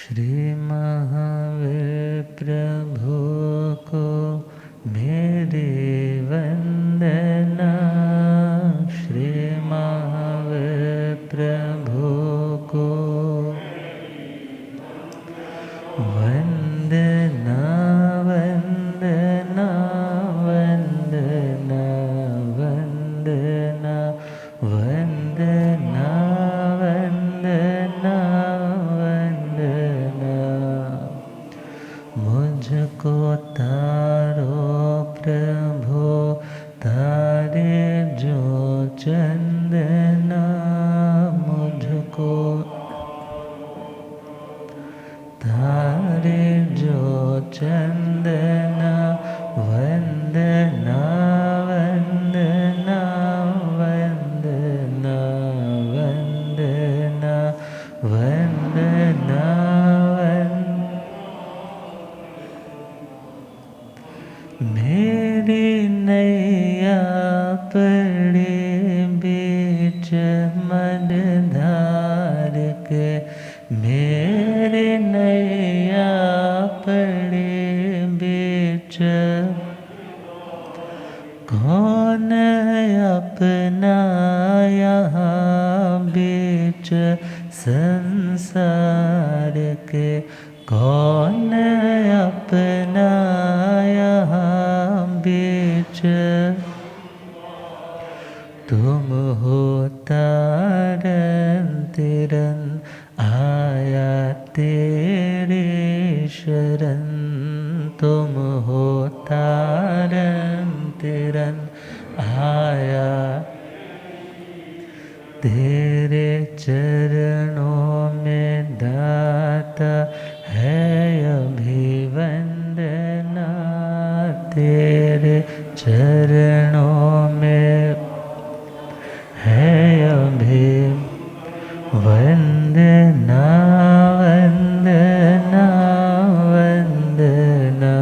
श्री महावीर प्रभु को मेरी वंदना। श्री महावीर प्रभु को वंदना वंदना वंदना वंदना वंदना वंदना वंदना। मुझको तारो प्रभु तारे जो चंदना। मुझको तारे जो चंदना। वंदना वंदना वंदना वंदना वंदना मेरी नैया पड़े बीच मझधार के। मेरी नैया पड़े बीच कौन अपना यहाँ बीच संसार के। कौन अपना यहाँ बीच। तुम हो तारन तिरन आया तेरे शरण। तुम हो तारन तिरन आया तेरे चरणों में दाता है अभिवंदना। तेरे चरणों में है अभिवंदना। वंदना वंदना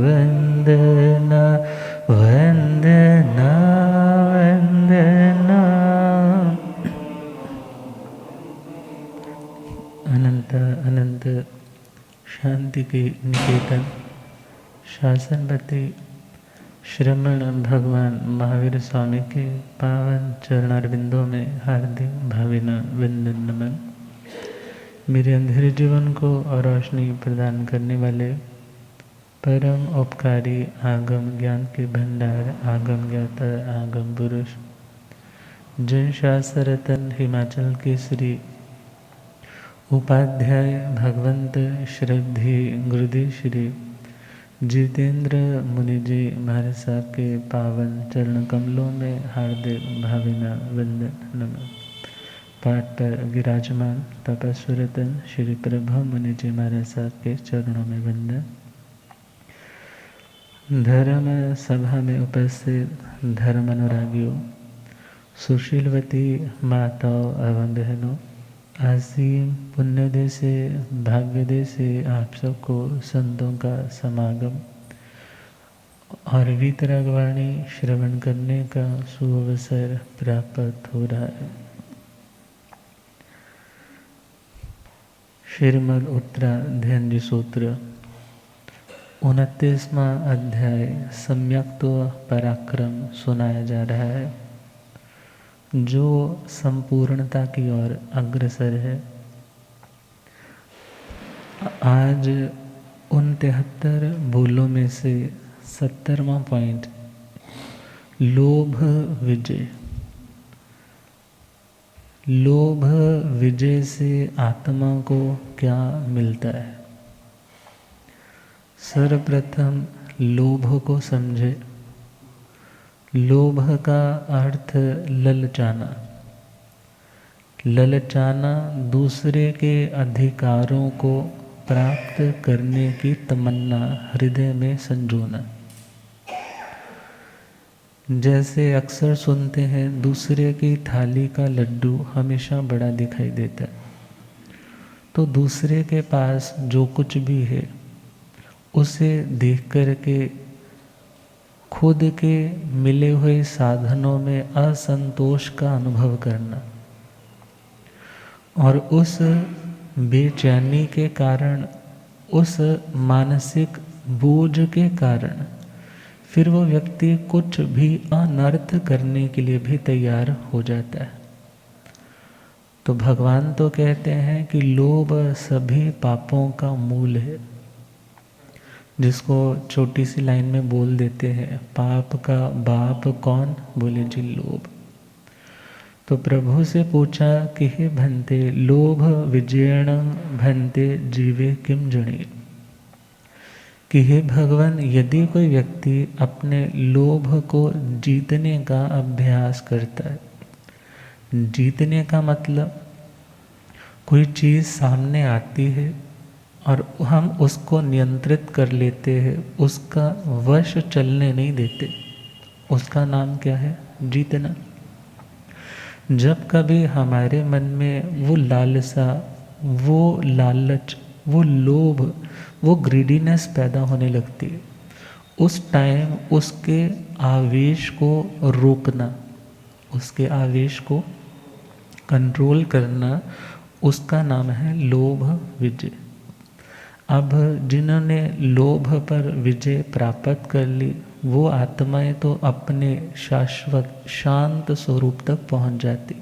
वंदना वंदना वंदना। अनंत अनंत शांति के निकेतन शासनपति श्रमण भगवान महावीर स्वामी के पावन चरणारविंदों में हार्दिक भावना वंदन नमन। मेरे अंधेरे जीवन को रोशनी प्रदान करने वाले परम उपकारी आगम ज्ञान के भंडार आगम ज्ञाता आगम पुरुष जय शास्त्ररतन हिमाचल के श्री उपाध्याय भगवंत श्रद्धे गुरुदेव श्री जितेंद्र मुनि जी महाराज साहब के पावन चरण कमलों में हार्दिक भावना वंदन नमः। पाठ पर विराजमान तपस्वरतन श्री प्रभु मुनि जी महाराज साहब के चरणों में वंदन। धर्म सभा में उपस्थित धर्म अनुरागियों, सुशीलवती माताओं एवं बहनों, असीम पुण्यदय से भाग्यदय से आप सबको संतों का समागम और वीतरागवाणी श्रवण करने का सुअवसर प्राप्त हो रहा है। श्रीमद् उत्तराध्ययन सूत्र 29वां अध्याय सम्यक्त्व पराक्रम सुनाया जा रहा है, जो संपूर्णता की ओर अग्रसर है। आज उन 73 भूलों में से 70वां पॉइंट लोभ विजय। लोभ विजय से आत्मा को क्या मिलता है? सर्वप्रथम लोभ को समझे। लोभ का अर्थ ललचाना। ललचाना दूसरे के अधिकारों को प्राप्त करने की तमन्ना हृदय में संजोना। जैसे अक्सर सुनते हैं, दूसरे की थाली का लड्डू हमेशा बड़ा दिखाई देता है। तो दूसरे के पास जो कुछ भी है उसे देख करके खुद के मिले हुए साधनों में असंतोष का अनुभव करना और उस बेचैनी के कारण, उस मानसिक बोझ के कारण फिर वो व्यक्ति कुछ भी अनर्थ करने के लिए भी तैयार हो जाता है। तो भगवान तो कहते हैं कि लोभ सभी पापों का मूल है, जिसको छोटी सी लाइन में बोल देते हैं, पाप का बाप कौन? बोले जी लोभ। तो प्रभु से पूछा कि हे भंते, लोभ विजयण भंते जीवे किम जने, कि हे भगवान, यदि कोई व्यक्ति अपने लोभ को जीतने का अभ्यास करता है, जीतने का मतलब कोई चीज़ सामने आती है और हम उसको नियंत्रित कर लेते हैं, उसका वश चलने नहीं देते, उसका नाम क्या है? जीतना। जब कभी हमारे मन में वो लालसा, वो लालच, वो लोभ, वो ग्रीडीनेस पैदा होने लगती है, उस टाइम उसके आवेश को रोकना, उसके आवेश को कंट्रोल करना, उसका नाम है लोभ विजय। अब जिन्होंने लोभ पर विजय प्राप्त कर ली, वो आत्माएं तो अपने शाश्वत शांत स्वरूप तक पहुंच जाती।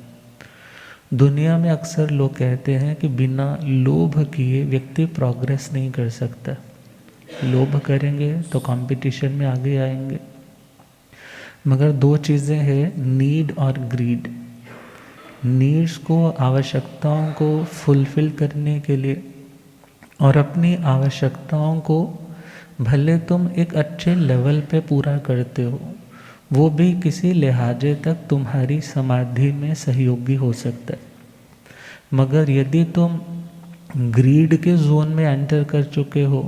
दुनिया में अक्सर लोग कहते हैं कि बिना लोभ किए व्यक्ति प्रोग्रेस नहीं कर सकता। लोभ करेंगे तो कंपटीशन में आगे आएंगे। मगर दो चीज़ें हैं, नीड और ग्रीड। नीड्स को, आवश्यकताओं को फुलफिल करने के लिए, और अपनी आवश्यकताओं को भले तुम एक अच्छे लेवल पे पूरा करते हो, वो भी किसी लिहाजे तक तुम्हारी समाधि में सहयोगी हो सकता है। मगर यदि तुम ग्रीड के जोन में एंटर कर चुके हो,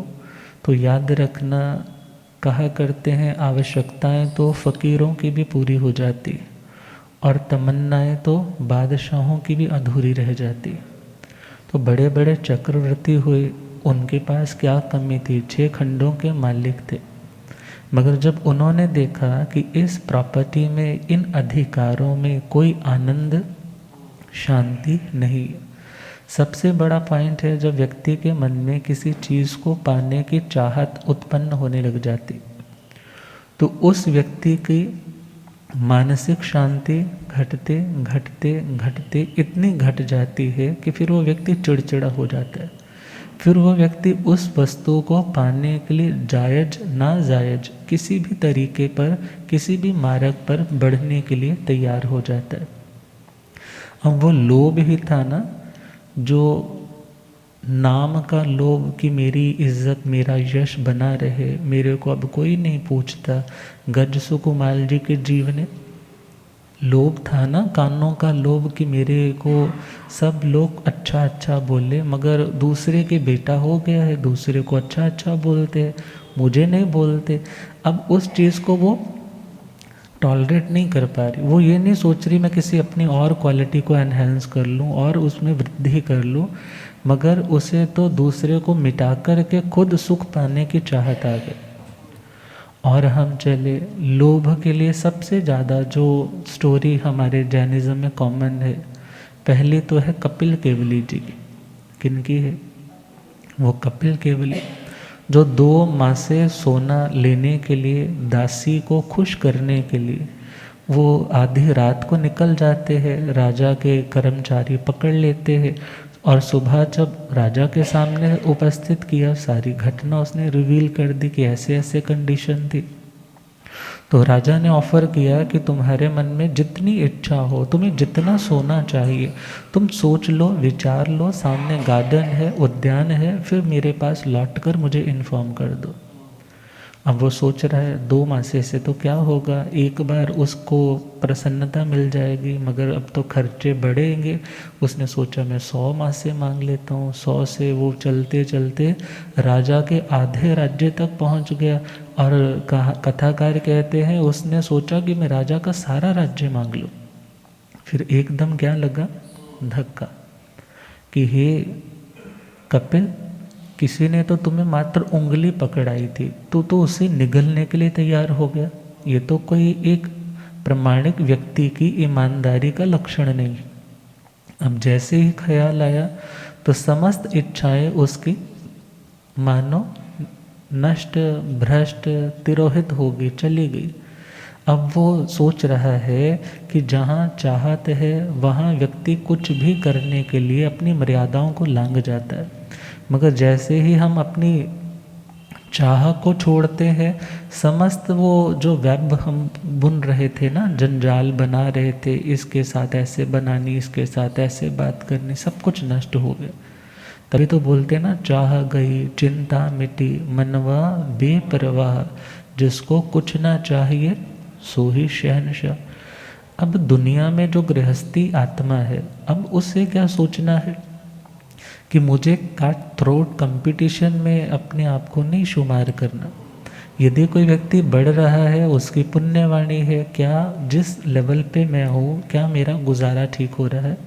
तो याद रखना, कहा करते हैं आवश्यकताएं तो फकीरों की भी पूरी हो जाती और तमन्नाएं तो बादशाहों की भी अधूरी रह जाती। तो बड़े बड़े चक्रवर्ती हुए, उनके पास क्या कमी थी? 6 खंडों के मालिक थे। मगर जब उन्होंने देखा कि इस प्रॉपर्टी में, इन अधिकारों में कोई आनंद, शांति नहीं। सबसे बड़ा पॉइंट है जब व्यक्ति के मन में किसी चीज़ को पाने की चाहत उत्पन्न होने लग जाती, तो उस व्यक्ति की मानसिक शांति घटते घटते घटते इतनी घट जाती है कि फिर वो व्यक्ति चिड़चिड़ा हो जाता है। फिर वो व्यक्ति उस वस्तु को पाने के लिए जायज नाजायज किसी भी तरीके पर, किसी भी मार्ग पर बढ़ने के लिए तैयार हो जाता है। अब वो लोभ ही था ना, जो नाम का लोभ, कि मेरी इज्जत, मेरा यश बना रहे, मेरे को अब कोई नहीं पूछता। गज सुकुमार जी के जीवन लोभ था ना, कानों का लोभ, कि मेरे को सब लोग अच्छा अच्छा बोले, मगर दूसरे के बेटा हो गया है, दूसरे को अच्छा अच्छा बोलते हैं, मुझे नहीं बोलते। अब उस चीज़ को वो टॉलरेट नहीं कर पा रही। वो ये नहीं सोच रही मैं किसी अपनी और क्वालिटी को एनहेंस कर लूँ और उसमें वृद्धि कर लूँ, मगर उसे तो दूसरे को मिटा कर के खुद सुख पाने की चाहत आ गई। और हम चले लोभ के लिए। सबसे ज़्यादा जो स्टोरी हमारे जैनिज़्म में कॉमन है, पहली तो है कपिल केवली जी की। किनकी है वो? कपिल केवली, जो 2 माह से सोना लेने के लिए, दासी को खुश करने के लिए वो आधी रात को निकल जाते हैं, राजा के कर्मचारी पकड़ लेते हैं, और सुबह जब राजा के सामने उपस्थित किया, सारी घटना उसने रिवील कर दी कि ऐसे ऐसे कंडीशन थी। तो राजा ने ऑफर किया कि तुम्हारे मन में जितनी इच्छा हो, तुम्हें जितना सोना चाहिए, तुम सोच लो, विचार लो, सामने गार्डन है, उद्यान है, फिर मेरे पास लौट कर मुझे इन्फॉर्म कर दो। अब वो सोच रहा है 2 मासे से तो क्या होगा, एक बार उसको प्रसन्नता मिल जाएगी, मगर अब तो खर्चे बढ़ेंगे। उसने सोचा मैं 100 मासे मांग लेता हूँ। 100 से वो चलते चलते राजा के आधे राज्य तक पहुँच गया। और कथाकार कहते हैं उसने सोचा कि मैं राजा का सारा राज्य मांग लूँ। फिर एकदम क्या लगा? धक्का, कि हे कपिल, किसी ने तो तुम्हें मात्र उंगली पकड़ाई थी, तो उसे निगलने के लिए तैयार हो गया। ये तो कोई एक प्रामाणिक व्यक्ति की ईमानदारी का लक्षण नहीं। अब जैसे ही ख्याल आया तो समस्त इच्छाएं उसकी मानो नष्ट, भ्रष्ट, तिरोहित हो गई, चली गई। अब वो सोच रहा है कि जहाँ चाहत है वहाँ व्यक्ति कुछ भी करने के लिए अपनी मर्यादाओं को लांघ जाता है। मगर जैसे ही हम अपनी चाह को छोड़ते हैं, समस्त वो जो वेब हम बुन रहे थे ना, जंजाल बना रहे थे, इसके साथ ऐसे बनानी, इसके साथ ऐसे बात करनी, सब कुछ नष्ट हो गया। तभी तो बोलते ना, चाह गई चिंता मिटी मनवा बेपरवाह, जिसको कुछ ना चाहिए सो ही शहनशाह। अब दुनिया में जो गृहस्थी आत्मा है, अब उससे क्या सोचना है कि मुझे कट थ्रोट कंपटीशन में अपने आप को नहीं शुमार करना। यदि कोई व्यक्ति बढ़ रहा है, उसकी पुण्यवाणी है, क्या जिस लेवल पे मैं हूँ, क्या मेरा गुजारा ठीक हो रहा है?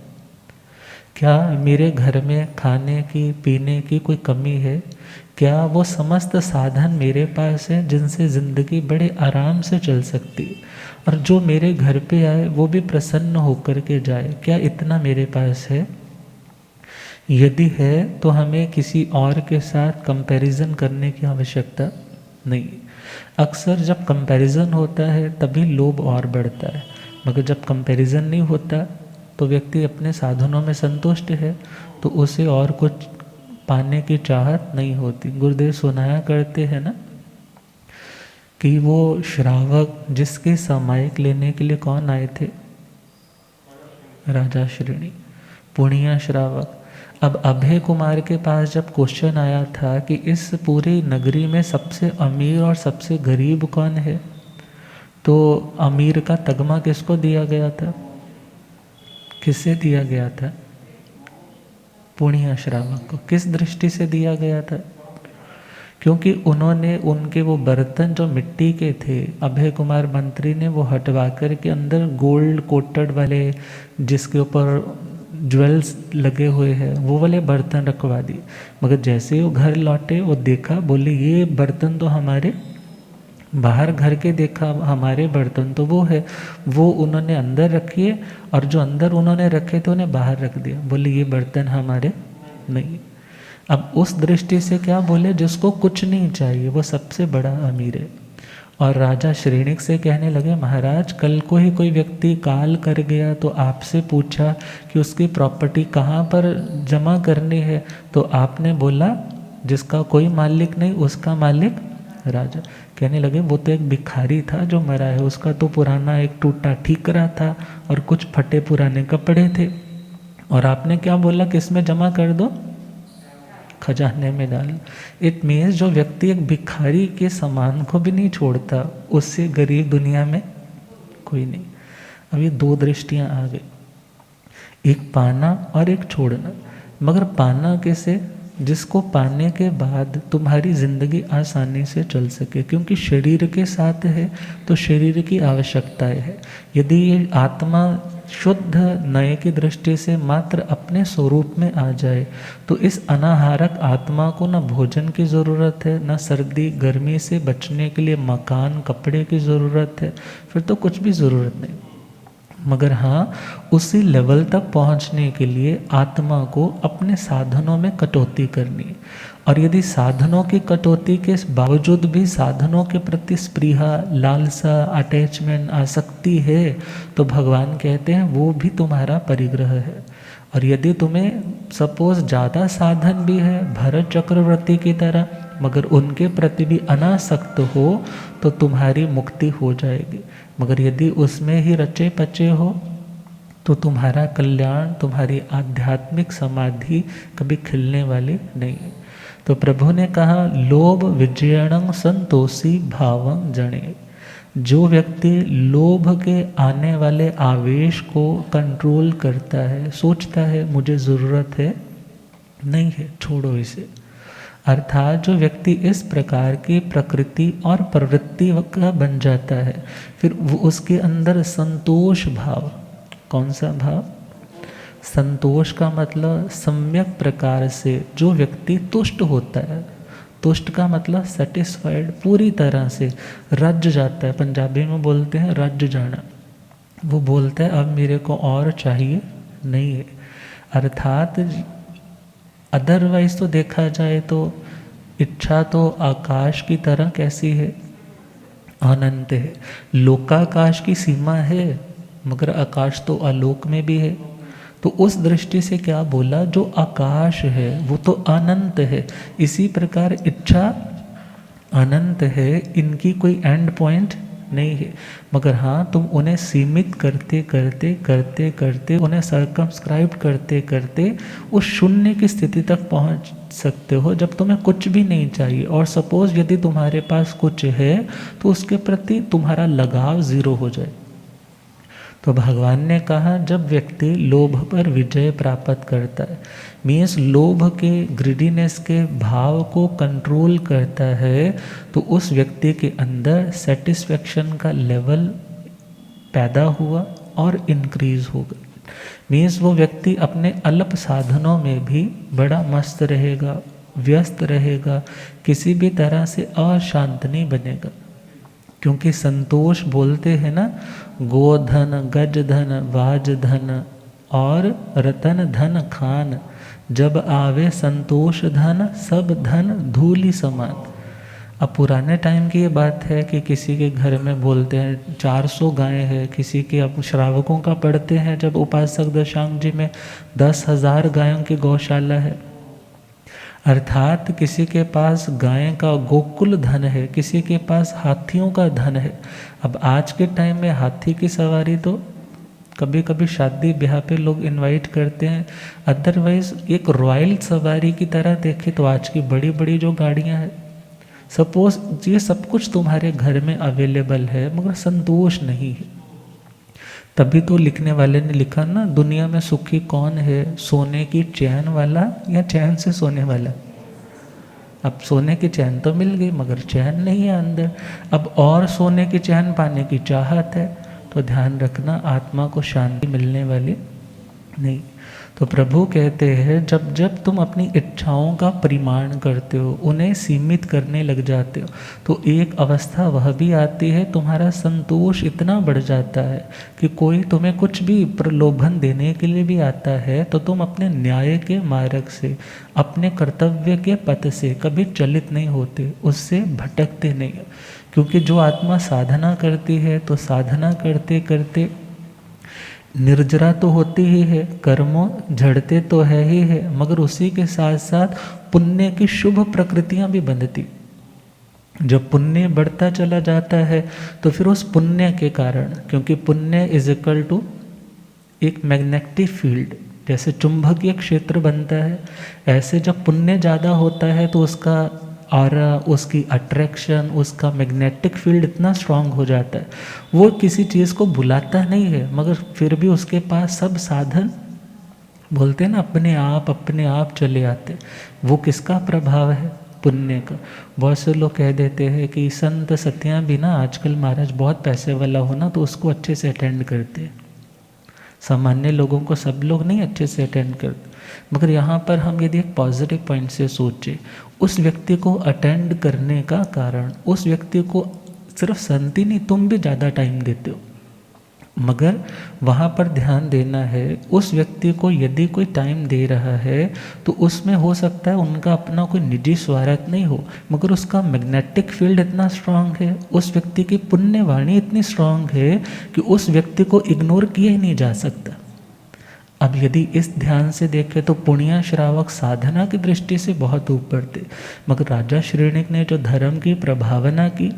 क्या मेरे घर में खाने की पीने की कोई कमी है? क्या वो समस्त साधन मेरे पास है जिनसे ज़िंदगी बड़े आराम से चल सकती है, और जो मेरे घर पे आए वो भी प्रसन्न होकर के जाए? क्या इतना मेरे पास है? यदि है तो हमें किसी और के साथ कंपैरिजन करने की आवश्यकता नहीं। अक्सर जब कंपैरिजन होता है तभी लोभ और बढ़ता है, मगर जब कंपैरिजन नहीं होता तो व्यक्ति अपने साधनों में संतुष्ट है, तो उसे और कुछ पाने की चाहत नहीं होती। गुरुदेव सुनाया करते हैं ना कि वो श्रावक जिसके सामायिक लेने के लिए कौन आए थे? राजा श्रेणी, पुणिया श्रावक। अब अभय कुमार के पास जब क्वेश्चन आया था कि इस पूरी नगरी में सबसे अमीर और सबसे गरीब कौन है, तो अमीर का तगमा किसको दिया गया था? किससे दिया गया था? पुणिया श्रावक को। किस दृष्टि से दिया गया था? क्योंकि उन्होंने उनके वो बर्तन जो मिट्टी के थे, अभय कुमार मंत्री ने वो हटवा कर के अंदर गोल्ड कोटेड वाले, जिसके ऊपर ज्वेल्स लगे हुए हैं, वो वाले बर्तन रखवा दिए। मगर जैसे ही वो घर लौटे, वो देखा, बोले ये बर्तन तो हमारे, बाहर घर के देखा हमारे बर्तन तो वो है, वो उन्होंने अंदर रखिए, और जो अंदर उन्होंने रखे थे उन्हें बाहर रख दिया। बोले ये बर्तन हमारे नहीं। अब उस दृष्टि से क्या बोले, जिसको कुछ नहीं चाहिए वो सबसे बड़ा अमीर है। और राजा श्रेणिक से कहने लगे, महाराज कल को ही कोई व्यक्ति काल कर गया तो आपसे पूछा कि उसकी प्रॉपर्टी कहाँ पर जमा करनी है, तो आपने बोला जिसका कोई मालिक नहीं उसका मालिक राजा। कहने लगे वो तो एक भिखारी था जो मरा है, उसका तो पुराना एक टूटा ठीकरा था और कुछ फटे पुराने कपड़े थे, और आपने क्या बोला कि इसमें जमा कर दो, खजाने में डाल। इट मीन्स जो व्यक्ति एक भिखारी के सामान को भी नहीं छोड़ता, उससे गरीब दुनिया में कोई नहीं। अब ये दो दृष्टियां आ गई, एक पाना और एक छोड़ना। मगर पाना कैसे? जिसको पाने के बाद तुम्हारी जिंदगी आसानी से चल सके, क्योंकि शरीर के साथ है तो शरीर की आवश्यकताएं है। यदि ये आत्मा शुद्ध नए की दृष्टि से मात्र अपने स्वरूप में आ जाए, तो इस अनाहारक आत्मा को न भोजन की ज़रूरत है, न सर्दी गर्मी से बचने के लिए मकान कपड़े की ज़रूरत है, फिर तो कुछ भी ज़रूरत नहीं। मगर हाँ, उसी लेवल तक पहुँचने के लिए आत्मा को अपने साधनों में कटौती करनी है। और यदि साधनों की कटौती के बावजूद भी साधनों के प्रति स्पृहा, लालसा, अटैचमेंट, आसक्ति है, तो भगवान कहते हैं वो भी तुम्हारा परिग्रह है। और यदि तुम्हें सपोज ज़्यादा साधन भी है भरत चक्रवर्ती की तरह, मगर उनके प्रति भी अनासक्त हो, तो तुम्हारी मुक्ति हो जाएगी। मगर यदि उसमें ही रचे पचे हो, तो तुम्हारा कल्याण, तुम्हारी आध्यात्मिक समाधि कभी खिलने वाली नहीं। तो प्रभु ने कहा, लोभ विजयणं संतोषी भावं जने। जो व्यक्ति लोभ के आने वाले आवेश को कंट्रोल करता है, सोचता है मुझे ज़रूरत है, नहीं है, छोड़ो इसे। अर्थात जो व्यक्ति इस प्रकार की प्रकृति और प्रवृत्ति का बन जाता है, फिर वो उसके अंदर संतोष भाव। कौन सा भाव? संतोष का मतलब सम्यक प्रकार से जो व्यक्ति तुष्ट होता है। तुष्ट का मतलब सेटिस्फाइड, पूरी तरह से रज जाता है। पंजाबी में बोलते हैं रज जाना। वो बोलता है अब मेरे को और चाहिए नहीं है। अर्थात अदरवाइज तो देखा जाए तो इच्छा तो आकाश की तरह कैसी है, अनंत है। लोकाकाश की सीमा है, मगर आकाश तो आलोक में भी है। तो उस दृष्टि से क्या बोला, जो आकाश है वो तो अनंत है। इसी प्रकार इच्छा अनंत है, इनकी कोई एंड पॉइंट नहीं है। मगर हाँ, तुम उन्हें सीमित करते करते करते करते उन्हें सर्कमस्क्राइब करते करते उस शून्य की स्थिति तक पहुंच सकते हो जब तुम्हें कुछ भी नहीं चाहिए। और सपोज यदि तुम्हारे पास कुछ है तो उसके प्रति तुम्हारा लगाव जीरो हो जाए। तो भगवान ने कहा, जब व्यक्ति लोभ पर विजय प्राप्त करता है, मीन्स लोभ के, ग्रीडीनेस के भाव को कंट्रोल करता है, तो उस व्यक्ति के अंदर सेटिस्फेक्शन का लेवल पैदा हुआ और इंक्रीज होगा। मीन्स वो व्यक्ति अपने अल्प साधनों में भी बड़ा मस्त रहेगा, व्यस्त रहेगा, किसी भी तरह से अशांत नहीं बनेगा। क्योंकि संतोष बोलते हैं ना, गोधन गज धन वाज धन और रतन धन खान, जब आवे संतोष धन सब धन धूलि समान। अब पुराने टाइम की ये बात है कि किसी के घर में बोलते हैं 400 गायें हैं, किसी के अब श्रावकों का पढ़ते हैं जब उपासक दशांग जी में 10,000 गायों की गौशाला है। अर्थात किसी के पास गाय का गोकुल धन है, किसी के पास हाथियों का धन है। अब आज के टाइम में हाथी की सवारी तो कभी कभी शादी ब्याह पे लोग इनवाइट करते हैं, अदरवाइज एक रॉयल सवारी की तरह देखें तो आज की बड़ी बड़ी जो गाड़ियां हैं, सपोज ये सब कुछ तुम्हारे घर में अवेलेबल है मगर संतोष नहीं है। तभी तो लिखने वाले ने लिखा ना, दुनिया में सुखी कौन है, सोने की चैन वाला या चैन से सोने वाला। अब सोने की चैन तो मिल गई मगर चैन नहीं है अंदर। अब और सोने की चैन पाने की चाहत है, तो ध्यान रखना आत्मा को शांति मिलने वाली नहीं। तो प्रभु कहते हैं, जब जब तुम अपनी इच्छाओं का परिमाण करते हो, उन्हें सीमित करने लग जाते हो, तो एक अवस्था वह भी आती है, तुम्हारा संतोष इतना बढ़ जाता है कि कोई तुम्हें कुछ भी प्रलोभन देने के लिए भी आता है तो तुम अपने न्याय के मार्ग से, अपने कर्तव्य के पथ से कभी चलित नहीं होते, उससे भटकते नहीं। क्योंकि जो आत्मा साधना करती है तो साधना करते करते निर्जरा तो होती ही है, कर्मों झड़ते तो है ही है, मगर उसी के साथ साथ पुण्य की शुभ प्रकृतियां भी बंधती। जब पुण्य बढ़ता चला जाता है तो फिर उस पुण्य के कारण, क्योंकि पुण्य इज इक्वल टू एक मैग्नेटिक फील्ड, जैसे चुंबकीय क्षेत्र बनता है, ऐसे जब पुण्य ज़्यादा होता है तो उसका ऑरा, उसकी अट्रैक्शन, उसका मैग्नेटिक फील्ड इतना स्ट्रांग हो जाता है, वो किसी चीज़ को बुलाता नहीं है, मगर फिर भी उसके पास सब साधन, बोलते हैं ना, अपने आप चले आते। वो किसका प्रभाव है? पुण्य का। बहुत से लोग कह देते हैं कि संत सतियाँ भी ना आजकल महाराज बहुत पैसे वाला हो ना तो उसको अच्छे से अटेंड करते हैं। सामान्य लोगों को सब लोग नहीं अच्छे से अटेंड करते। मगर यहाँ पर हम यदि एक पॉजिटिव पॉइंट से सोचें, उस व्यक्ति को अटेंड करने का कारण, उस व्यक्ति को सिर्फ संत ही नहीं, तुम भी ज़्यादा टाइम देते हो, मगर वहाँ पर ध्यान देना है, उस व्यक्ति को यदि कोई टाइम दे रहा है तो उसमें हो सकता है उनका अपना कोई निजी स्वार्थ नहीं हो, मगर उसका मैग्नेटिक फील्ड इतना स्ट्रांग है, उस व्यक्ति की पुण्यवाणी इतनी स्ट्रांग है कि उस व्यक्ति को इग्नोर किया ही नहीं जा सकता। अब यदि इस ध्यान से देखें तो पुण्य श्रावक साधना की दृष्टि से बहुत ऊपर थे, मगर राजा श्रेणिक ने जो धर्म की प्रभावना की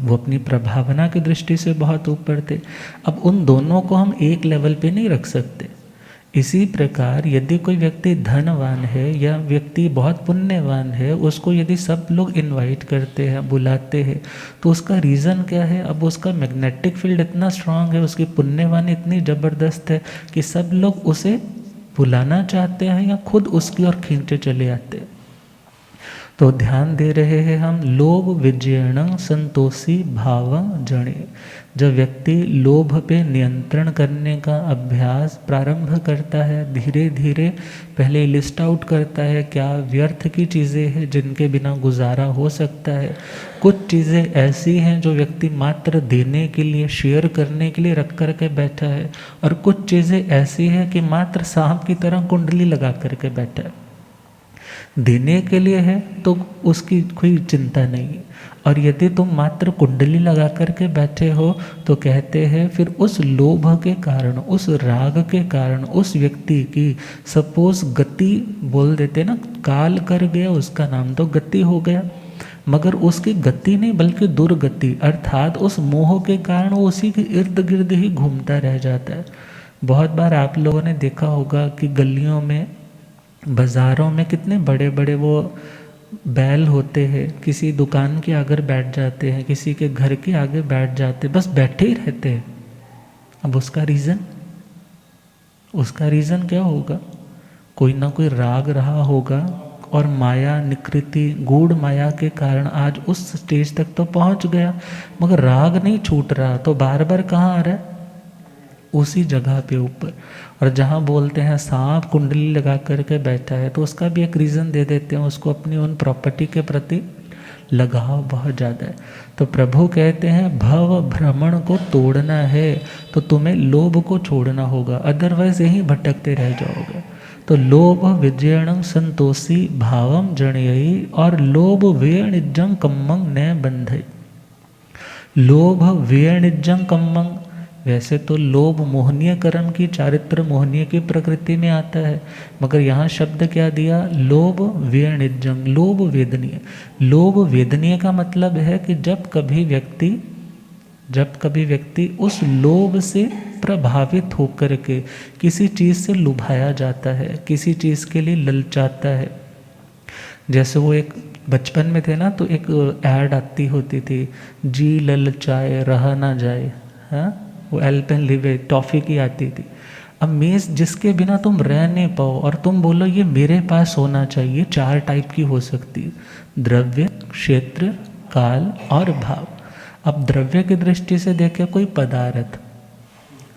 वो अपनी प्रभावना की दृष्टि से बहुत ऊपर थे। अब उन दोनों को हम एक लेवल पे नहीं रख सकते। इसी प्रकार यदि कोई व्यक्ति धनवान है या व्यक्ति बहुत पुण्यवान है, उसको यदि सब लोग इनवाइट करते हैं, बुलाते हैं, तो उसका रीज़न क्या है? अब उसका मैग्नेटिक फील्ड इतना स्ट्रांग है, उसकी पुण्यवानी इतनी ज़बरदस्त है कि सब लोग उसे बुलाना चाहते हैं या खुद उसकी ओर खींचे चले आते हैं। तो ध्यान दे रहे हैं हम, लोभ विजयण संतोषी भाव जणे। जब व्यक्ति लोभ पे नियंत्रण करने का अभ्यास प्रारंभ करता है, धीरे धीरे पहले लिस्ट आउट करता है क्या व्यर्थ की चीज़ें हैं जिनके बिना गुजारा हो सकता है, कुछ चीज़ें ऐसी हैं जो व्यक्ति मात्र देने के लिए, शेयर करने के लिए रख कर के बैठा है, और कुछ चीज़ें ऐसी हैं कि मात्र सांप की तरह कुंडली लगा करके बैठा है। देने के लिए है तो उसकी कोई चिंता नहीं है। और यदि तुम मात्र कुंडली लगा करके बैठे हो तो कहते हैं फिर उस लोभ के कारण, उस राग के कारण उस व्यक्ति की सपोज गति बोल देते ना, काल कर गया, उसका नाम तो गति हो गया, मगर उसकी गति नहीं बल्कि दुर्गति, अर्थात उस मोह के कारण वो उसी के इर्द गिर्द ही घूमता रह जाता है। बहुत बार आप लोगों ने देखा होगा कि गलियों में, बाज़ारों में कितने बड़े बड़े वो बैल होते हैं, किसी दुकान के आगे बैठ जाते हैं, किसी के घर के आगे बैठ जाते, बस बैठे ही रहते हैं। अब उसका रीज़न क्या होगा? कोई ना कोई राग रहा होगा और माया निकृति, गूढ़ माया के कारण आज उस स्टेज तक तो पहुंच गया, मगर राग नहीं छूट रहा, तो बार बार कहाँ आ रहा है? उसी जगह पे ऊपर। और जहाँ बोलते हैं सांप कुंडली लगा करके बैठा है, तो उसका भी एक रीज़न दे देते हैं, उसको अपनी उन प्रॉपर्टी के प्रति लगाव बहुत ज़्यादा है। तो प्रभु कहते हैं भव भ्रमण को तोड़ना है तो तुम्हें लोभ को छोड़ना होगा, अदरवाइज यहीं भटकते रह जाओगे। तो लोभ विजयणं संतोषी भावम जणयई, और लोभ वेणिज्जं कम्मं न बंधई। लोभ वेणिज्जं कम्मं, वैसे तो लोभ मोहनीय कर्म की, चारित्र मोहनीय की प्रकृति में आता है, मगर यहाँ शब्द क्या दिया? लोभ वेणिज्जं, लोभ वेदनीय। लोभ वेदनीय का मतलब है कि जब कभी व्यक्ति उस लोभ से प्रभावित होकर के किसी चीज़ से लुभाया जाता है, किसी चीज़ के लिए ललचाता है। जैसे वो एक बचपन में थे ना, तो एक ऐड आती होती थी, जी ललचाए रहा ना जाए, हाँ, वो एल्पेनलीबे टॉफ़ी की आती थी। अब मेज़ जिसके बिना तुम रह नहीं पाओ और तुम बोलो ये मेरे पास होना चाहिए, 4 टाइप की हो सकती है, द्रव्य, क्षेत्र, काल और भाव। अब द्रव्य की दृष्टि से देखे कोई पदार्थ,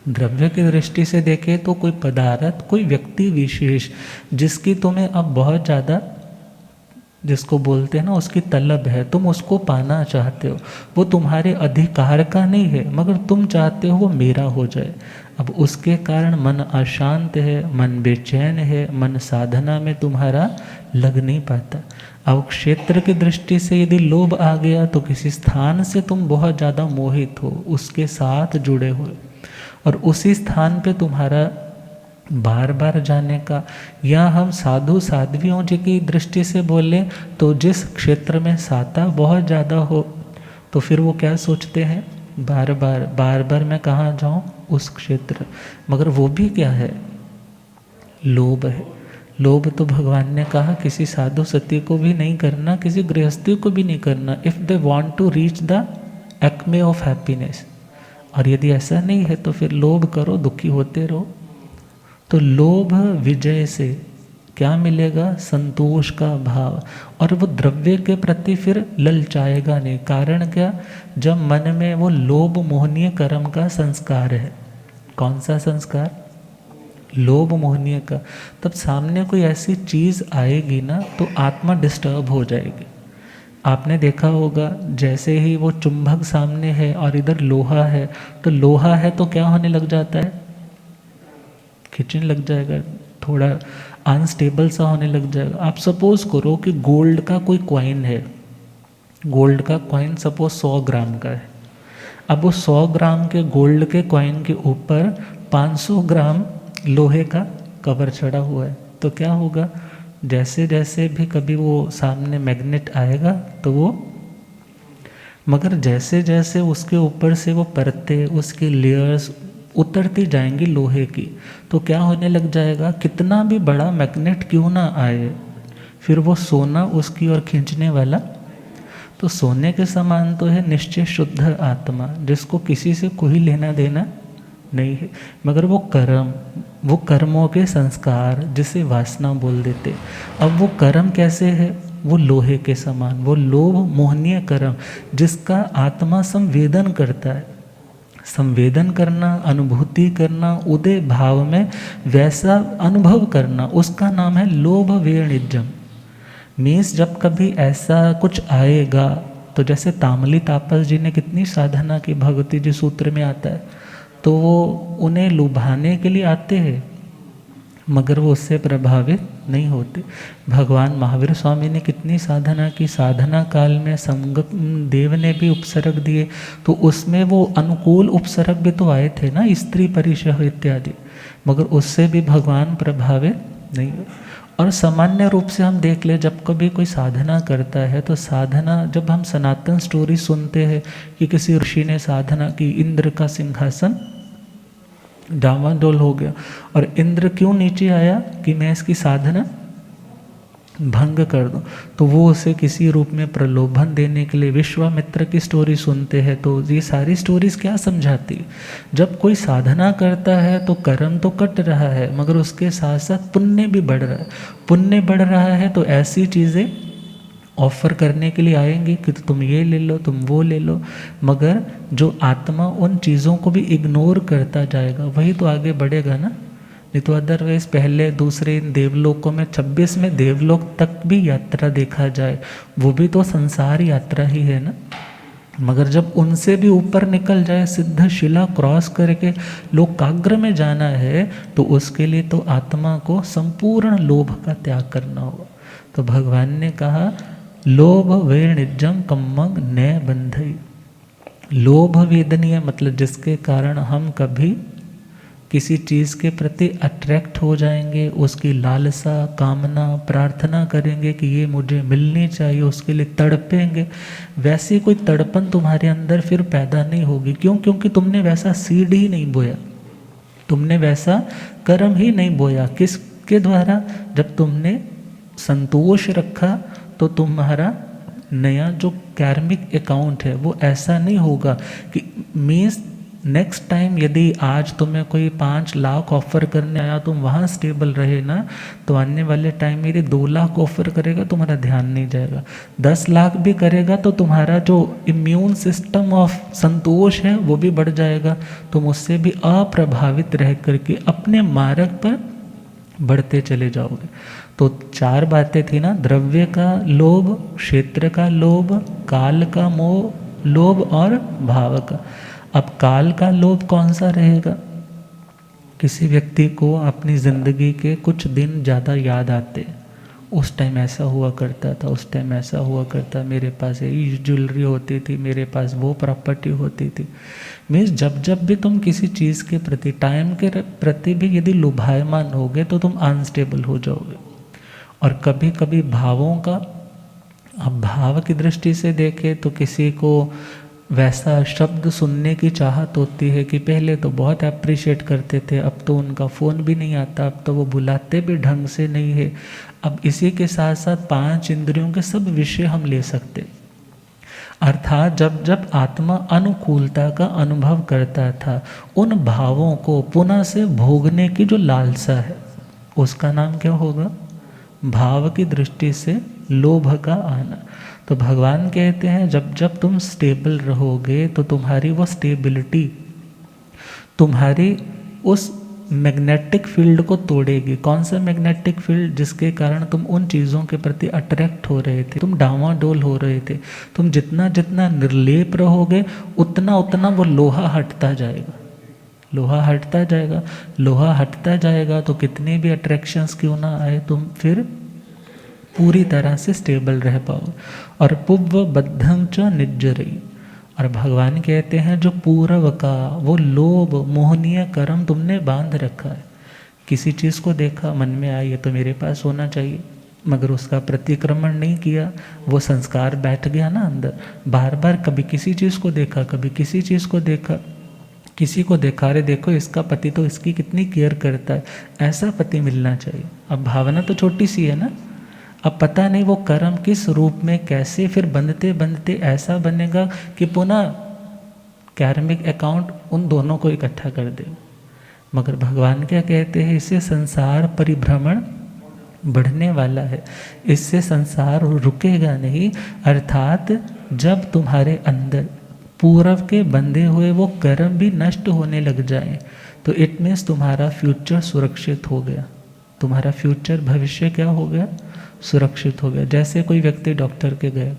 द्रव्य की दृष्टि से देखे तो कोई पदार्थ, कोई व्यक्ति विशेष जिसकी तुम्हें अब बहुत ज़्यादा, जिसको बोलते हैं ना, उसकी तलब है, तुम उसको पाना चाहते हो, वो तुम्हारे अधिकार का नहीं है, मगर तुम चाहते हो वो मेरा हो जाए। अब उसके कारण मन अशांत है, मन बेचैन है, मन साधना में तुम्हारा लग नहीं पाता। अब क्षेत्र की दृष्टि से यदि लोभ आ गया तो किसी स्थान से तुम बहुत ज़्यादा मोहित हो, उसके साथ जुड़े हुए, और उसी स्थान पे तुम्हारा बार बार जाने का, या हम साधु साध्वियों जी की दृष्टि से बोले तो जिस क्षेत्र में साता बहुत ज़्यादा हो तो फिर वो क्या सोचते हैं? बार बार मैं कहाँ जाऊँ? उस क्षेत्र। मगर वो भी क्या है? लोभ है। लोभ तो भगवान ने कहा किसी साधु सती को भी नहीं करना, किसी गृहस्थी को भी नहीं करना, if they want to reach the acme of happiness. और यदि ऐसा नहीं है तो फिर लोभ करो, दुखी होते रहो। तो लोभ विजय से क्या मिलेगा? संतोष का भाव, और वो द्रव्य के प्रति फिर ललचाएगा नहीं। कारण क्या? जब मन में वो लोभ मोहनीय कर्म का संस्कार है। कौन सा संस्कार? लोभ मोहनीय का। तब सामने कोई ऐसी चीज़ आएगी ना तो आत्मा डिस्टर्ब हो जाएगी। आपने देखा होगा, जैसे ही वो चुंबक सामने है और इधर लोहा है, तो लोहा है तो क्या होने लग जाता है? खिंचने लग जाएगा, थोड़ा अनस्टेबल सा होने लग जाएगा। आप सपोज करो कि गोल्ड का कोई कॉइन है, गोल्ड का कॉइन सपोज 100 ग्राम का है। अब वो 100 ग्राम के गोल्ड के कॉइन के ऊपर 500 ग्राम लोहे का कवर चढ़ा हुआ है, तो क्या होगा? जैसे जैसे भी कभी वो सामने मैग्नेट आएगा तो वो, मगर जैसे जैसे उसके ऊपर से वो परतें, उसकी लेयर्स उतरती जाएंगी लोहे की, तो क्या होने लग जाएगा? कितना भी बड़ा मैग्नेट क्यों ना आए, फिर वो सोना उसकी ओर खींचने वाला। तो सोने के समान तो है निश्चय शुद्ध आत्मा, जिसको किसी से कोई लेना देना नहीं है, मगर वो कर्म, वो कर्मों के संस्कार जिसे वासना बोल देते। अब वो कर्म कैसे है? वो लोहे के समान, वो लोभ मोहनीय कर्म जिसका आत्मा संवेदन करता है। संवेदन करना, अनुभूति करना, उदय भाव में वैसा अनुभव करना, उसका नाम है लोभ वेणिज्जम। मीन्स जब कभी ऐसा कुछ आएगा तो जैसे तामली तापस जी ने कितनी साधना की, भगवती जी सूत्र में आता है, तो वो उन्हें लुभाने के लिए आते हैं, मगर वो उससे प्रभावित नहीं होते। भगवान महावीर स्वामी ने कितनी साधना की, साधना काल में संगम देव ने भी उपसर्ग दिए, तो उसमें वो अनुकूल उपसर्ग भी तो आए थे ना, स्त्री परिशह इत्यादि, मगर उससे भी भगवान प्रभावित नहीं हुए। और सामान्य रूप से हम देख ले, जब कभी कोई साधना करता है तो साधना, जब हम सनातन स्टोरी सुनते हैं कि किसी ऋषि ने साधना की, इंद्र का सिंहासन डामाडोल हो गया, और इंद्र क्यों नीचे आया कि मैं इसकी साधना भंग कर दूं, तो वो उसे किसी रूप में प्रलोभन देने के लिए विश्वामित्र की स्टोरी सुनते हैं। तो ये सारी स्टोरीज क्या समझाती है, जब कोई साधना करता है तो कर्म तो कट रहा है, मगर उसके साथ साथ पुण्य भी बढ़ रहा है। पुण्य बढ़ रहा है तो ऐसी चीज़ें ऑफर करने के लिए आएंगी कि तुम ये ले लो, तुम वो ले लो, मगर जो आत्मा उन चीज़ों को भी इग्नोर करता जाएगा वही तो आगे बढ़ेगा ना। नहीं तो अदरवाइज पहले दूसरे देवलोकों में 26 में देवलोक तक भी यात्रा देखा जाए, वो भी तो संसार यात्रा ही है ना। मगर जब उनसे भी ऊपर निकल जाए, सिद्ध शिला क्रॉस करके लोकाग्र में जाना है, तो उसके लिए तो आत्मा को संपूर्ण लोभ का त्याग करना होगा। तो भगवान ने कहा लोभ वेणिजम कम्मंग न बंधई। लोभ वेदनीय मतलब जिसके कारण हम कभी किसी चीज़ के प्रति अट्रैक्ट हो जाएंगे, उसकी लालसा कामना प्रार्थना करेंगे कि ये मुझे मिलनी चाहिए, उसके लिए तड़पेंगे, वैसी कोई तड़पन तुम्हारे अंदर फिर पैदा नहीं होगी। क्यों? क्योंकि तुमने वैसा सीड ही नहीं बोया, तुमने वैसा कर्म ही नहीं बोया। किसके द्वारा? जब तुमने संतोष रखा तो तुम्हारा नया जो कार्मिक अकाउंट है वो ऐसा नहीं होगा कि मीन्स नेक्स्ट टाइम यदि आज तुम्हें कोई 5 लाख ऑफर करने आया, तुम वहाँ स्टेबल रहे ना, तो आने वाले टाइम में 2 लाख ऑफर करेगा, तुम्हारा ध्यान नहीं जाएगा। 10 लाख भी करेगा तो तुम्हारा जो इम्यून सिस्टम ऑफ संतोष है वो भी बढ़ जाएगा, तुम उससे भी अप्रभावित रह करके अपने मार्ग पर बढ़ते चले जाओगे। तो 4 बातें थी ना, द्रव्य का लोभ, क्षेत्र का लोभ, काल का मोह लोभ और भाव का। अब काल का लोभ कौन सा रहेगा? किसी व्यक्ति को अपनी ज़िंदगी के कुछ दिन ज़्यादा याद आते, उस टाइम ऐसा हुआ करता था, उस टाइम ऐसा हुआ करता, मेरे पास ये ज्वेलरी होती थी, मेरे पास वो प्रॉपर्टी होती थी। मीन्स जब जब भी तुम किसी चीज़ के प्रति, टाइम के प्रति भी यदि लुभायमान होगे तो तुम अनस्टेबल हो जाओगे। और कभी कभी भावों का, अब भाव की दृष्टि से देखें तो किसी को वैसा शब्द सुनने की चाहत होती है कि पहले तो बहुत अप्रिशिएट करते थे, अब तो उनका फ़ोन भी नहीं आता, अब तो वो बुलाते भी ढंग से नहीं है। अब इसी के साथ साथ 5 इंद्रियों के सब विषय हम ले सकते। अर्थात जब जब आत्मा अनुकूलता का अनुभव करता था, उन भावों को पुनः से भोगने की जो लालसा है उसका नाम क्या होगा? भाव की दृष्टि से लोभ का आना। तो भगवान कहते हैं जब जब तुम स्टेबल रहोगे तो तुम्हारी वो स्टेबिलिटी तुम्हारी उस मैग्नेटिक फील्ड को तोड़ेगी। कौन सा मैग्नेटिक फील्ड? जिसके कारण तुम उन चीज़ों के प्रति अट्रैक्ट हो रहे थे, तुम डावाडोल हो रहे थे। तुम जितना जितना निर्लेप रहोगे उतना उतना वो लोहा हटता जाएगा, लोहा हटता जाएगा, लोहा हटता जाएगा तो कितने भी अट्रैक्शंस क्यों ना आए, तुम फिर पूरी तरह से स्टेबल रह पाओ। और पूर्व बद्धं च निज्जरी, और भगवान कहते हैं जो पूर्व का वो लोभ मोहनीय कर्म तुमने बांध रखा है, किसी चीज़ को देखा मन में आई है तो मेरे पास होना चाहिए, मगर उसका प्रतिक्रमण नहीं किया, वो संस्कार बैठ गया ना अंदर। बार बार कभी किसी चीज़ को देखा, कभी किसी चीज़ को देखा, किसी को देखा, अरे देखो इसका पति तो इसकी कितनी केयर करता है, ऐसा पति मिलना चाहिए। अब भावना तो छोटी सी है ना, अब पता नहीं वो कर्म किस रूप में कैसे फिर बंधते बंधते ऐसा बनेगा कि पुनः कार्मिक अकाउंट उन दोनों को इकट्ठा कर दे। मगर भगवान क्या कहते हैं? इससे संसार परिभ्रमण बढ़ने वाला है, इससे संसार रुकेगा नहीं। अर्थात जब तुम्हारे अंदर पूर्व के बंधे हुए वो कर्म भी नष्ट होने लग जाए तो इट मीन्स तुम्हारा फ्यूचर सुरक्षित हो गया, तुम्हारा फ्यूचर भविष्य क्या हो गया? सुरक्षित हो गया। जैसे कोई व्यक्ति डॉक्टर के गए,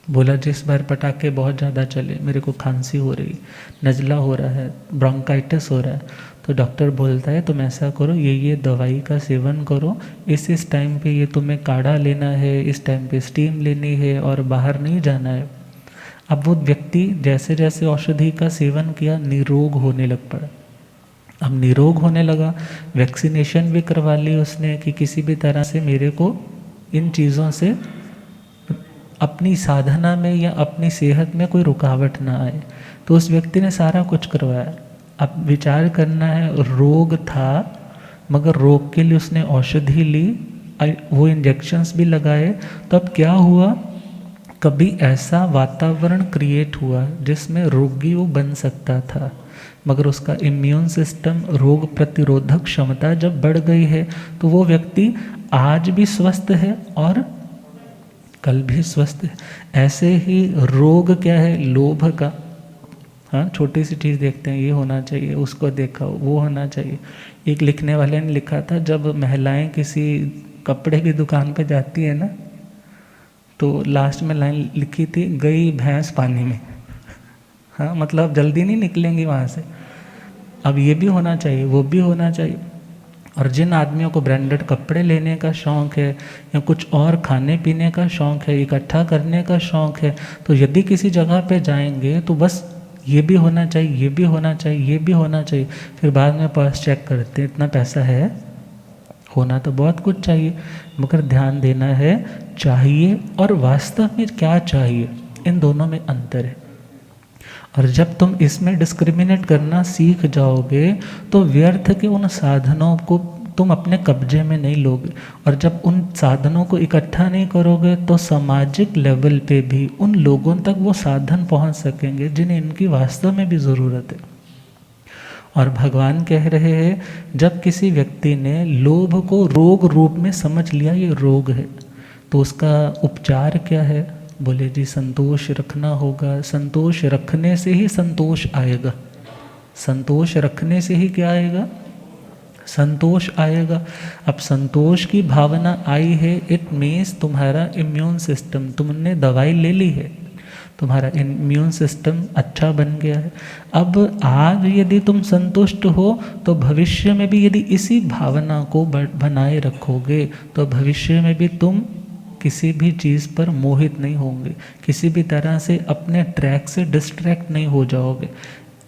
बोला जिस बार पटाखे बहुत ज़्यादा चले, मेरे को खांसी हो रही, नज़ला हो रहा है, ब्रोंकाइटिस हो रहा है, तो डॉक्टर बोलता है तुम ऐसा करो, ये दवाई का सेवन करो, इस टाइम पे ये तुम्हें काढ़ा लेना है, इस टाइम पे स्टीम लेनी है और बाहर नहीं जाना है। अब वो व्यक्ति जैसे जैसे औषधि का सेवन किया निरोग होने लग पड़ा। अब निरोग होने लगा, वैक्सीनेशन भी करवा ली उसने कि किसी भी तरह से मेरे को इन चीज़ों से अपनी साधना में या अपनी सेहत में कोई रुकावट ना आए। तो उस व्यक्ति ने सारा कुछ करवाया। अब विचार करना है, रोग था मगर रोग के लिए उसने औषधि ली, वो इंजेक्शन्स भी लगाए, तो अब क्या हुआ, कभी ऐसा वातावरण क्रिएट हुआ जिसमें रोगी वो बन सकता था, मगर उसका इम्यून सिस्टम, रोग प्रतिरोधक क्षमता जब बढ़ गई है तो वो व्यक्ति आज भी स्वस्थ है और कल भी स्वस्थ है। ऐसे ही रोग क्या है, लोभ का। हाँ, छोटी सी चीज़ देखते हैं, ये होना चाहिए, उसको देखा वो होना चाहिए। एक लिखने वाले ने लिखा था, जब महिलाएं किसी कपड़े की दुकान पे जाती है ना, तो लास्ट में लाइन लिखी थी, गई भैंस पानी में। हाँ, मतलब जल्दी नहीं निकलेंगी वहाँ से। अब ये भी होना चाहिए, वो भी होना चाहिए। और जिन आदमियों को ब्रांडेड कपड़े लेने का शौक़ है या कुछ और खाने पीने का शौक़ है, इकट्ठा करने का शौक़ है, तो यदि किसी जगह पे जाएंगे तो बस ये भी होना चाहिए, ये भी होना चाहिए, ये भी होना चाहिए। फिर बाद में पर्स चेक करते हैं, इतना पैसा है, होना तो बहुत कुछ चाहिए, मगर ध्यान देना है चाहिए और वास्तव में क्या चाहिए, इन दोनों में अंतर है। और जब तुम इसमें डिस्क्रिमिनेट करना सीख जाओगे तो व्यर्थ के उन साधनों को तुम अपने कब्जे में नहीं लोगे। और जब उन साधनों को इकट्ठा नहीं करोगे तो सामाजिक लेवल पे भी उन लोगों तक वो साधन पहुंच सकेंगे जिन्हें इनकी वास्तव में भी ज़रूरत है। और भगवान कह रहे हैं, जब किसी व्यक्ति ने लोभ को रोग रूप में समझ लिया, ये रोग है, तो उसका उपचार क्या है? बोले जी संतोष रखना होगा। संतोष रखने से ही संतोष आएगा। संतोष रखने से ही क्या आएगा? संतोष आएगा। अब संतोष की भावना आई है, इट मीन्स तुम्हारा इम्यून सिस्टम, तुमने दवाई ले ली है, तुम्हारा इम्यून सिस्टम अच्छा बन गया है। अब आज यदि तुम संतुष्ट हो तो भविष्य में भी यदि इसी भावना को बनाए रखोगे तो भविष्य में भी तुम किसी भी चीज़ पर मोहित नहीं होंगे, किसी भी तरह से अपने ट्रैक से डिस्ट्रैक्ट नहीं हो जाओगे।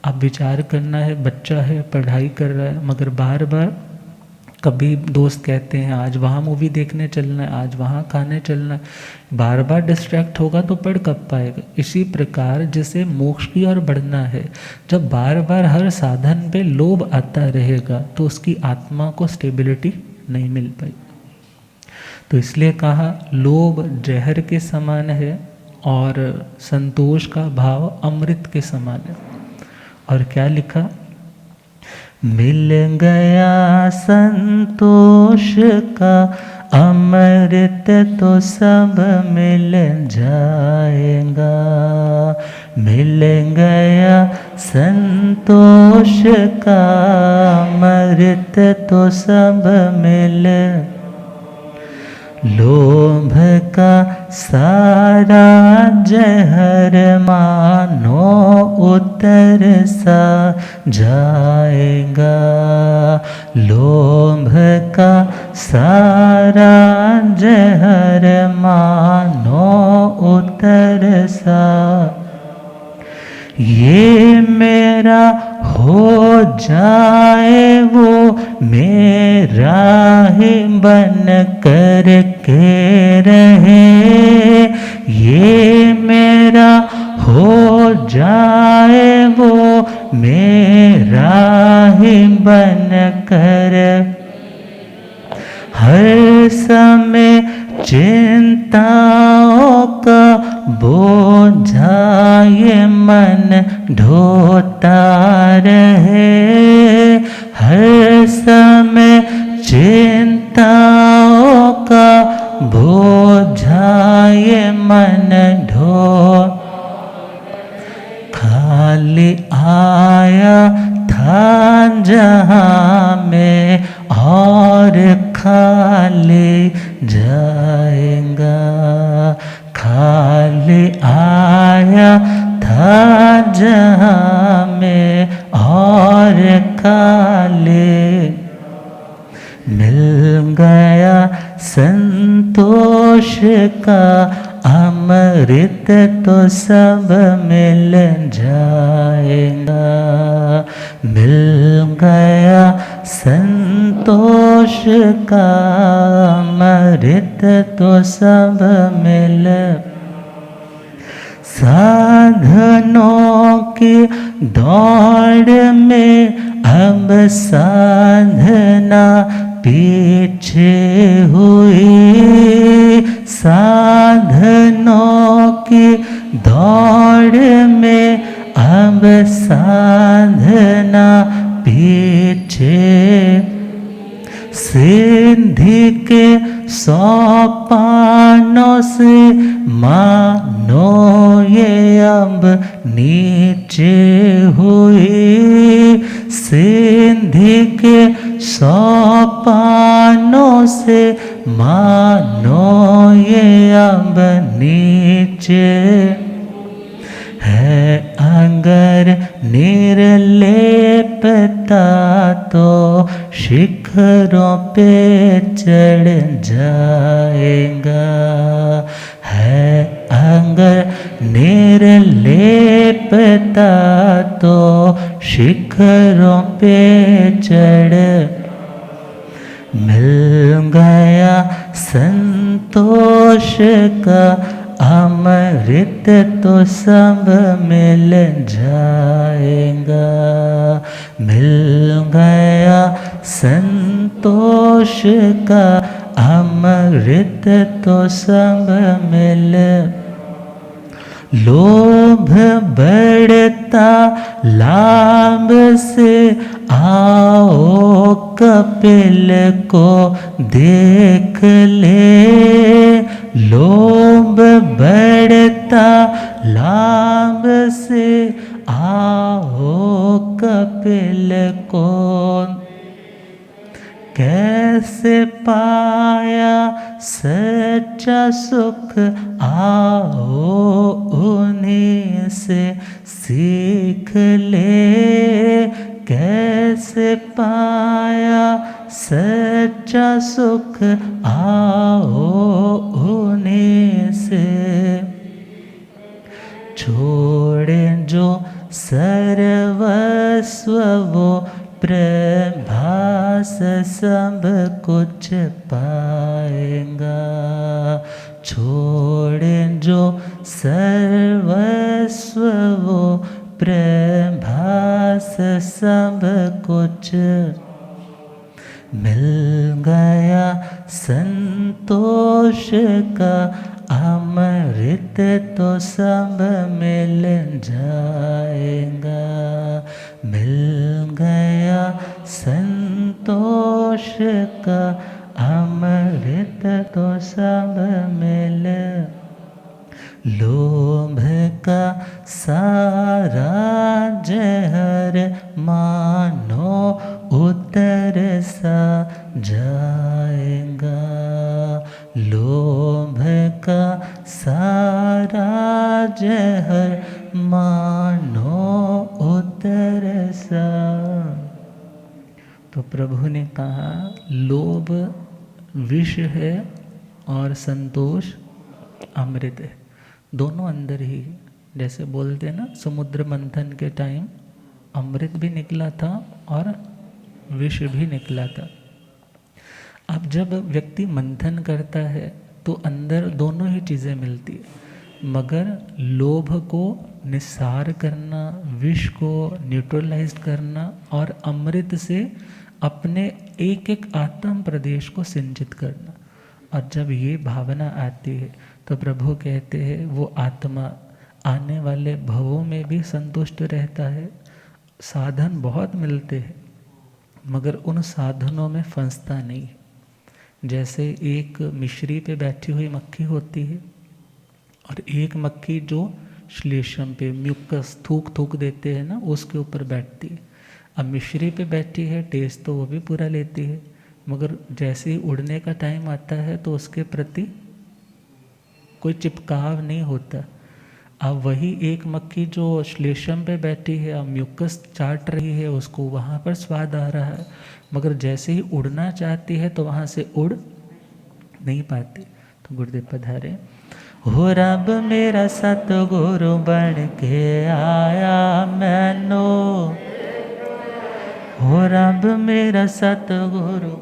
अब विचार करना है, बच्चा है, पढ़ाई कर रहा है, मगर बार बार कभी दोस्त कहते हैं आज वहाँ मूवी देखने चलना है, आज वहाँ खाने चलना है, बार बार डिस्ट्रैक्ट होगा तो पढ़ कब पाएगा। इसी प्रकार जिसे मोक्ष की ओर बढ़ना है, जब बार बार हर साधन पे लोभ आता रहेगा तो उसकी आत्मा को स्टेबिलिटी नहीं मिल पाई। तो इसलिए कहा लोभ जहर के समान है और संतोष का भाव अमृत के समान है। और क्या लिखा? मिल गया संतोष का अमृत तो सब मिल जाएगा। मिल गया संतोष का अमृत तो सब मिल। लोभ का सारा जहर मानो उतर सा जाएगा। लोभ का सारा जहर मानो उतर सा। ये मेरा हो जाए वो मेरा ही बन कर के रहे। ये मेरा हो जाए वो मेरा ही बन कर। हर समय चिंताओं का बोझा ये मन ढोता रहे। हर समय चिंताओं का बोझा ये मन ढो। खाली आया था जहाँ में और खाली जाएगा। खाली आया था जहाँ में और खाली मिल गया संतोष का अमृत तो सब मिल जाएगा। मिल गया संतोष का अमृत तो सब मिल। साधनों की दौड़ में अब साधना पीछे हुई। साधनों की दौड़ में अब साधना पीछे। सिद्धि के सोपानों से मानो ये अब नीचे हुई। सिद्धि के सोपानों से मानो ये अब नीचे है। अगर निर्लेपता तो शिखरों पे चढ़ जाएगा। है अगर निर्लेपता तो शिखरों पे चढ़। मिल गया संतोष का अमृत तो सब मिल जाएगा। मिल गया संतोष का अमृत तो सब मिल। लोभ बढ़ता लाभ से आओ कपिल को देख ले। लोभ बढ़ता लाभ से आओ कपिल को। कैसे पाया सच्चा सुख आओ उन्हीं से सीख ले। कैसे पाया सच्चा सुख आओ उन्हीं से। छोड़े जो सर्वस्व वो प्रभास सब कुछ पाएगा। छोड़े जो सर्वस्व वो प्रभास सब कुछ। मिल गया संतोष का अमृत तो सब मिल जाएगा। मिल गया संतोष का अमृत तो सब मिल। लोभ का सारा जहर मानो उतर सा जाएगा। लोभ का सारा जहर मानो उतर सा। तो प्रभु ने कहा लोभ विष है और संतोष अमृत है। दोनों अंदर ही है। जैसे बोलते हैं ना समुद्र मंथन के टाइम अमृत भी निकला था और विष भी निकला था। अब जब व्यक्ति मंथन करता है तो अंदर दोनों ही चीज़ें मिलती है, मगर लोभ को निस्सार करना, विष को न्यूट्रलाइज करना और अमृत से अपने एक एक आत्म प्रदेश को सिंचित करना। और जब ये भावना आती है तो प्रभु कहते हैं वो आत्मा आने वाले भवों में भी संतुष्ट रहता है। साधन बहुत मिलते हैं मगर उन साधनों में फंसता नहीं है। जैसे एक मिश्री पे बैठी हुई मक्खी होती है और एक मक्खी जो श्लेष्म पे म्यूकस थूक थूक देते हैं ना उसके ऊपर बैठती है। अब मिश्री पे बैठी है, टेस्ट तो वो भी पूरा लेती है, मगर जैसे ही उड़ने का टाइम आता है तो उसके प्रति कोई चिपकाव नहीं होता। अब वही एक मक्खी जो श्लेष्म पे बैठी है, अब म्यूकस चाट रही है, उसको वहाँ पर स्वाद आ रहा है, मगर जैसे ही उड़ना चाहती है तो वहाँ से उड़ नहीं पाती। तो गुरुदेव पधारे, हो रब मेरा सतगुरु बन के आया मैनो, हो रब मेरा सतगुरु,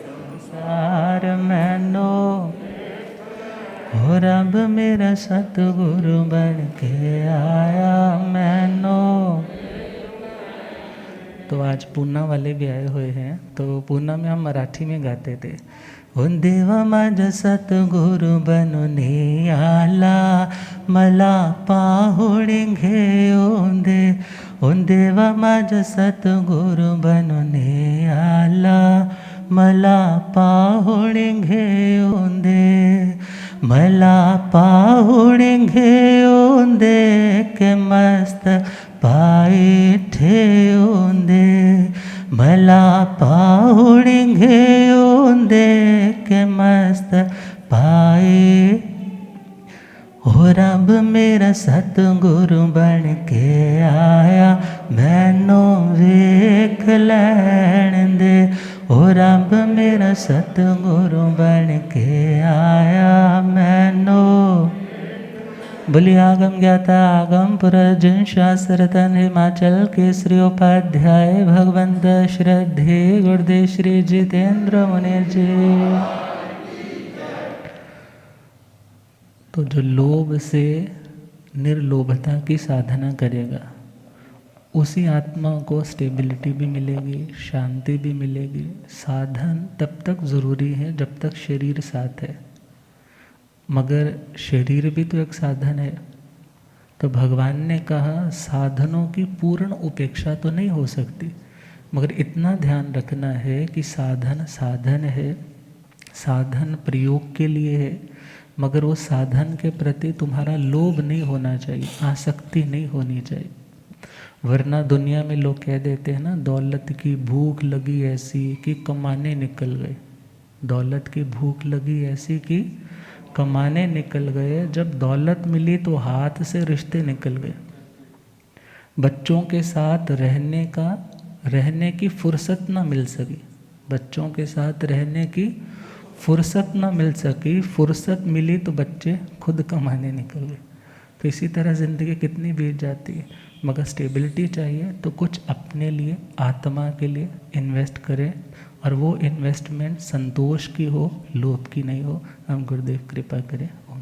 संसार मैनो, हो रब मेरा सतगुरु बन के आया मैनो। तो आज पूना वाले भी आए हुए हैं, तो पूना में हम मराठी में गाते थे, ओ देवा माझ सतगुरु बनून आला, मला पाहुणे घेऊन दे, ओ देवा माझ सतगुरु बनून आला, मला पाहुणे घेऊन दे, मला पाहुणे घेऊन दे, के मस्त पायी ठेवून दे, मला पाहुणे घेऊन दे, के मस्त पायी, हो रब मेरा सतगुरु बन के आया मैनू वेख लैण दे, हो रब मेरा सतगुरु बन के आया मैनू। बोलिए आगम ज्ञाता आगम पुरर्जन शास्त्र तन हिमाचल केसरी उपाध्याय भगवंत श्रद्धे गुरुदेव श्री जितेंद्र मुनि जी। तो जो लोभ से निर्लोभता की साधना करेगा उसी आत्मा को स्टेबिलिटी भी मिलेगी, शांति भी मिलेगी। साधन तब तक ज़रूरी है जब तक शरीर साथ है, मगर शरीर भी तो एक साधन है। तो भगवान ने कहा साधनों की पूर्ण उपेक्षा तो नहीं हो सकती, मगर इतना ध्यान रखना है कि साधन साधन है, साधन प्रयोग के लिए है, मगर वो साधन के प्रति तुम्हारा लोभ नहीं होना चाहिए, आसक्ति नहीं होनी चाहिए। वरना दुनिया में लोग कह देते हैं ना, दौलत की भूख लगी ऐसी कि कमाने निकल गए, दौलत की भूख लगी ऐसी कि कमाने निकल गए। जब दौलत मिली तो हाथ से रिश्ते निकल गए। बच्चों के साथ रहने की फुर्सत ना मिल सकी, बच्चों के साथ रहने की फुर्सत ना मिल सकी, फुर्सत मिली तो बच्चे खुद कमाने निकल गए। तो इसी तरह ज़िंदगी कितनी बीत जाती है। मगर स्टेबिलिटी चाहिए तो कुछ अपने लिए, आत्मा के लिए इन्वेस्ट करें, और वो इन्वेस्टमेंट संतोष की हो, लोभ की नहीं हो। हम गुरुदेव कृपा करें। ओम